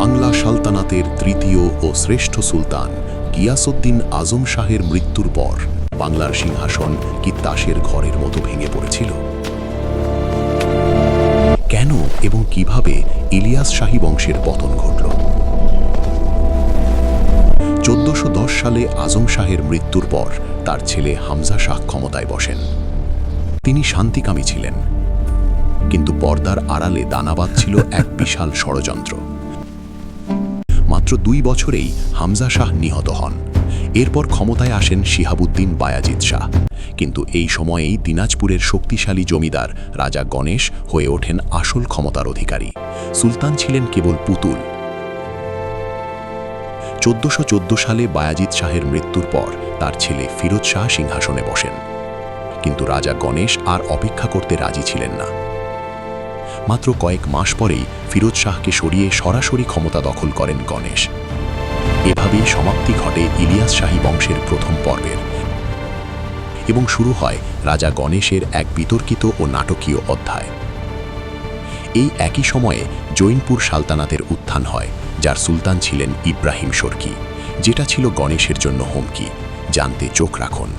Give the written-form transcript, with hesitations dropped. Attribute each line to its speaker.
Speaker 1: বাংলা সালতানাতের তৃতীয় ও শ্রেষ্ঠ সুলতান গিয়াসউদ্দিন আজম শাহের মৃত্যুর পর বাংলার সিংহাসন কি তাসের ঘরের মতো ভেঙে পড়েছিল? কেন এবং কিভাবে ইলিয়াস শাহী বংশের পতন ঘটল? 1410 সালে আজম শাহের মৃত্যুর পর তার ছেলে হামজা শাহ ক্ষমতায় বসেন। তিনি শান্তিকামী ছিলেন, কিন্তু পর্দার আড়ালে দানা বাঁধছিল এক বিশাল ষড়যন্ত্র। মাত্র 2 বছরেই হামজা শাহ নিহত হন। এরপর ক্ষমতায় আসেন শিহাবুদ্দিন বায়াজিদ শাহ, কিন্তু এই সময়েই দিনাজপুরের শক্তিশালী জমিদার রাজা গণেশ হয়ে ওঠেন আসল ক্ষমতার অধিকারী। সুলতান ছিলেন কেবল পুতুল। 1414 সালে বায়াজিদ শাহের মৃত্যুর পর তার ছেলে ফিরোজ শাহ সিংহাসনে বসেন, কিন্তু রাজা গণেশ আর অপেক্ষা করতে রাজি ছিলেন না। মাত্র কয়েক মাস পরেই ফিরোজ শাহকে সরিয়ে সরাসরি ক্ষমতা দখল করেন গণেশ। এভাবেই সমাপ্তি ঘটে ইলিয়াস শাহী বংশের প্রথম পর্বের, এবং শুরু হয় রাজা গণেশের এক বিতর্কিত ও নাটকীয় অধ্যায়। এই একই সময়ে জৈনপুর সালতানাতের উত্থান হয়, যার সুলতান ছিলেন ইব্রাহিম শর্কি, যেটা ছিল গণেশের জন্য হুমকি। জানতে চোখ রাখুন।